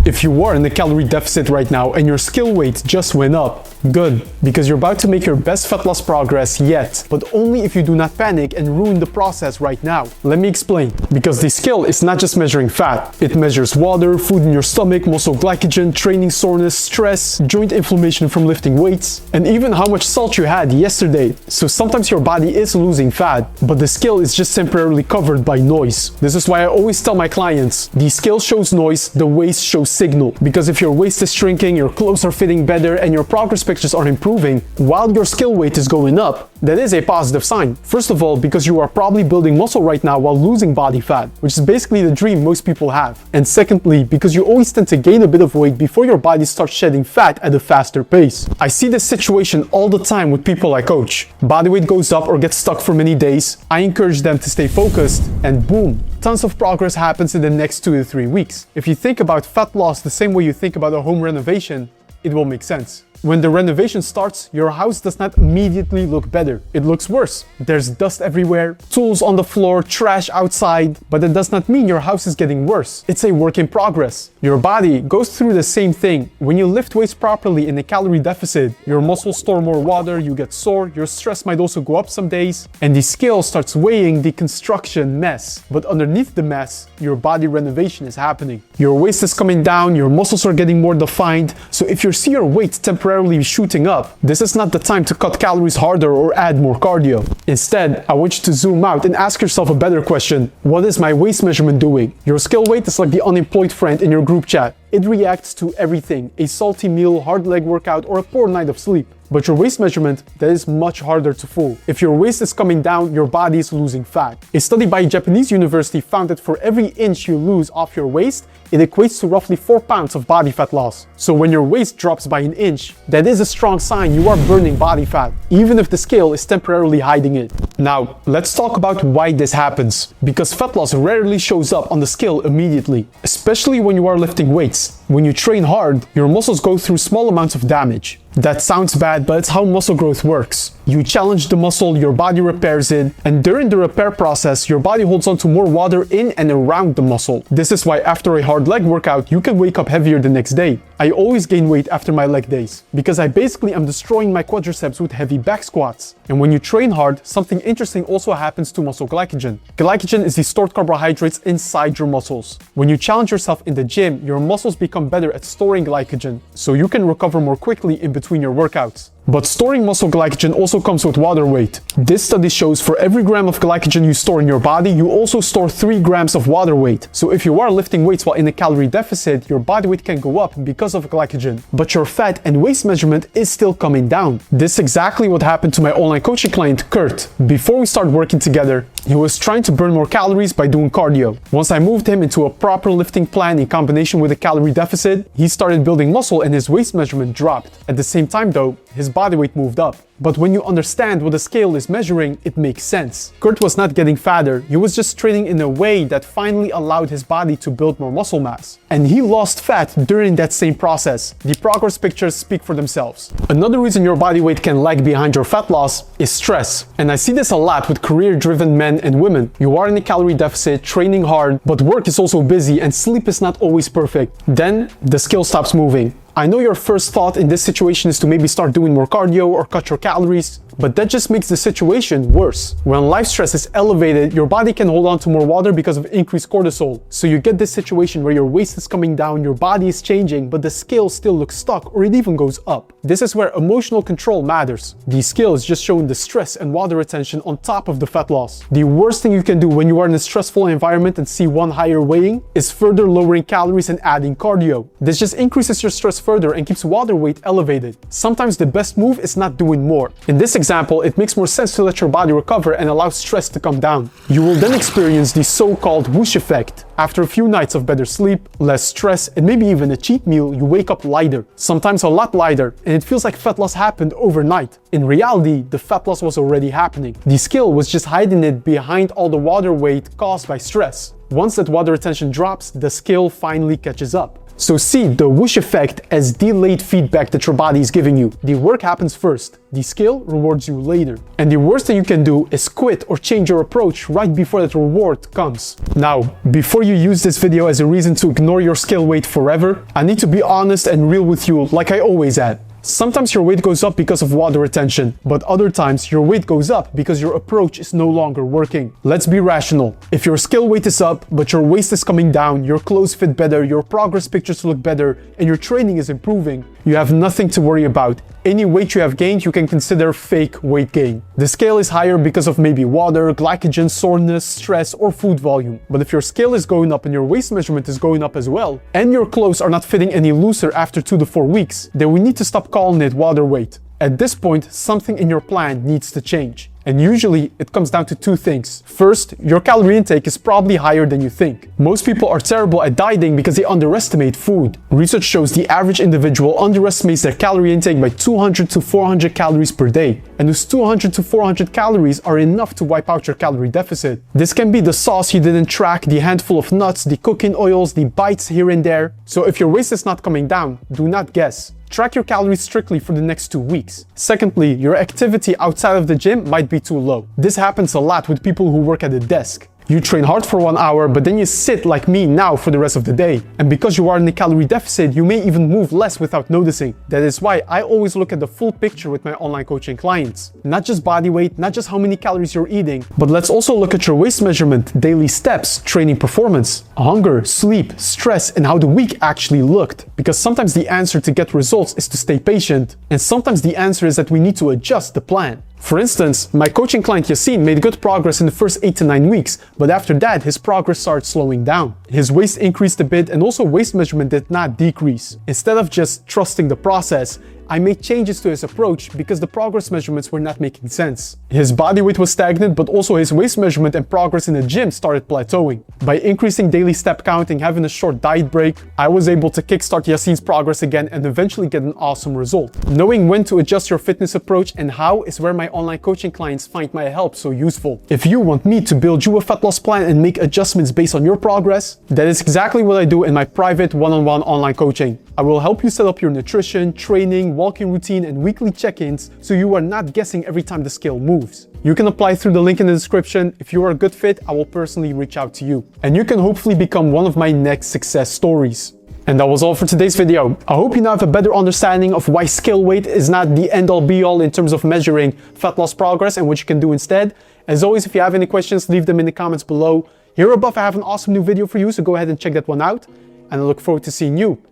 If you are in a calorie deficit right now and your skill weight just went up, good, because you're about to make your best fat loss progress yet, but only if you do not panic and ruin the process right now. Let me explain. Because the scale is not just measuring fat, it measures water, food in your stomach, muscle glycogen, training soreness, stress, joint inflammation from lifting weights, and even how much salt you had yesterday. So sometimes your body is losing fat, but the scale is just temporarily covered by noise. This is why I always tell my clients, the scale shows noise, the waist shows signal. Because if your waist is shrinking, your clothes are fitting better, and your progress pictures are improving, while your skill weight is going up, that is a positive sign. First of all, because you are probably building muscle right now while losing body fat, which is basically the dream most people have. And secondly, because you always tend to gain a bit of weight before your body starts shedding fat at a faster pace. I see this situation all the time with people I coach. Body weight goes up or gets stuck for many days. I encourage them to stay focused, and boom, tons of progress happens in the next 2 to 3 weeks. If you think about fat loss the same way you think about a home renovation, it will make sense. When the renovation starts, your house does not immediately look better. It looks worse. There's dust everywhere, tools on the floor, trash outside, but that does not mean your house is getting worse. It's a work in progress. Your body goes through the same thing. When you lift weights properly in a calorie deficit, your muscles store more water, you get sore, your stress might also go up some days, and the scale starts weighing the construction mess. But underneath the mess, your body renovation is happening. Your waist is coming down, your muscles are getting more defined, so if you see your weight temporarily shooting up, this is not the time to cut calories harder or add more cardio. Instead, I want you to zoom out and ask yourself a better question. What is my waist measurement doing? Your skill weight is like the unemployed friend in your group chat. It reacts to everything, a salty meal, hard leg workout, or a poor night of sleep. But your waist measurement, that is much harder to fool. If your waist is coming down, your body is losing fat. A study by a Japanese university found that for every inch you lose off your waist, it equates to roughly 4 pounds of body fat loss. So when your waist drops by an inch, that is a strong sign you are burning body fat, even if the scale is temporarily hiding it. Now, let's talk about why this happens. Because fat loss rarely shows up on the scale immediately, especially when you are lifting weights. When you train hard, your muscles go through small amounts of damage. That sounds bad, but it's how muscle growth works. You challenge the muscle, your body repairs it, and during the repair process, your body holds on to more water in and around the muscle. This is why after a hard leg workout, you can wake up heavier the next day. I always gain weight after my leg days, because I basically am destroying my quadriceps with heavy back squats. And when you train hard, something interesting also happens to muscle glycogen. Glycogen is the stored carbohydrates inside your muscles. When you challenge yourself in the gym, your muscles become better at storing glycogen, so you can recover more quickly in between your workouts. But storing muscle glycogen also comes with water weight. This study shows for every gram of glycogen you store in your body, you also store 3 grams of water weight. So if you are lifting weights while in a calorie deficit, your body weight can go up because of glycogen. But your fat and waist measurement is still coming down. This is exactly what happened to my online coaching client, Kurt. Before we started working together, he was trying to burn more calories by doing cardio. Once I moved him into a proper lifting plan in combination with a calorie deficit, he started building muscle and his waist measurement dropped. At the same time though, his body weight moved up. But when you understand what the scale is measuring, it makes sense. Kurt was not getting fatter, he was just training in a way that finally allowed his body to build more muscle mass. And he lost fat during that same process. The progress pictures speak for themselves. Another reason your body weight can lag behind your fat loss is stress. And I see this a lot with career-driven men and women. You are in a calorie deficit, training hard, but work is also busy and sleep is not always perfect. Then the scale stops moving. I know your first thought in this situation is to maybe start doing more cardio or cut your calories, but that just makes the situation worse. When life stress is elevated, your body can hold on to more water because of increased cortisol. So you get this situation where your waist is coming down, your body is changing, but the scale still looks stuck or it even goes up. This is where emotional control matters. The scale is just showing the stress and water retention on top of the fat loss. The worst thing you can do when you are in a stressful environment and see one higher weighing is further lowering calories and adding cardio. This just increases your stress further and keeps water weight elevated. Sometimes the best move is not doing more. In this example, it makes more sense to let your body recover and allow stress to come down. You will then experience the so-called whoosh effect. After a few nights of better sleep, less stress, and maybe even a cheat meal, you wake up lighter, sometimes a lot lighter, and it feels like fat loss happened overnight. In reality, the fat loss was already happening. The scale was just hiding it behind all the water weight caused by stress. Once that water retention drops, the scale finally catches up. So see the whoosh effect as delayed feedback that your body is giving you. The work happens first, the skill rewards you later. And the worst thing you can do is quit or change your approach right before that reward comes. Now, before you use this video as a reason to ignore your skill weight forever, I need to be honest and real with you like I always am. Sometimes your weight goes up because of water retention, but other times your weight goes up because your approach is no longer working. Let's be rational. If your skill weight is up, but your waist is coming down, your clothes fit better, your progress pictures look better, and your training is improving, you have nothing to worry about. Any weight you have gained, you can consider fake weight gain. The scale is higher because of maybe water, glycogen, soreness, stress, or food volume. But if your scale is going up and your waist measurement is going up as well, and your clothes are not fitting any looser after 2 to 4 weeks, then we need to stop calling it water weight. At this point, something in your plan needs to change. And usually it comes down to 2 things. First, your calorie intake is probably higher than you think. Most people are terrible at dieting because they underestimate food. Research shows the average individual underestimates their calorie intake by 200 to 400 calories per day. And those 200 to 400 calories are enough to wipe out your calorie deficit. This can be the sauce you didn't track, the handful of nuts, the cooking oils, the bites here and there. So if your waist is not coming down, do not guess. Track your calories strictly for the next 2 weeks. Secondly, your activity outside of the gym might be too low. This happens a lot with people who work at a desk. You train hard for 1 hour, but then you sit like me now for the rest of the day. And because you are in a calorie deficit, you may even move less without noticing. That is why I always look at the full picture with my online coaching clients. Not just body weight, not just how many calories you're eating, but let's also look at your waist measurement, daily steps, training performance, hunger, sleep, stress, and how the week actually looked. Because sometimes the answer to get results is to stay patient, and sometimes the answer is that we need to adjust the plan. For instance, my coaching client Yassine made good progress in the first 8 to 9 weeks, but after that his progress started slowing down. His waist increased a bit and also waist measurement did not decrease. Instead of just trusting the process, I made changes to his approach because the progress measurements were not making sense. His body weight was stagnant, but also his waist measurement and progress in the gym started plateauing. By increasing daily step count and having a short diet break, I was able to kickstart Yassine's progress again and eventually get an awesome result. Knowing when to adjust your fitness approach and how is where my online coaching clients find my help so useful. If you want me to build you a fat loss plan and make adjustments based on your progress, that is exactly what I do in my private one-on-one online coaching. I will help you set up your nutrition, training, walking routine, and weekly check-ins so you are not guessing every time the scale moves. You can apply through the link in the description. If you are a good fit, I will personally reach out to you. And you can hopefully become one of my next success stories. And that was all for today's video. I hope you now have a better understanding of why scale weight is not the end-all be-all in terms of measuring fat loss progress and what you can do instead. As always, if you have any questions, leave them in the comments below. Here above, I have an awesome new video for you, so go ahead and check that one out. And I look forward to seeing you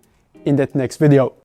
in that next video.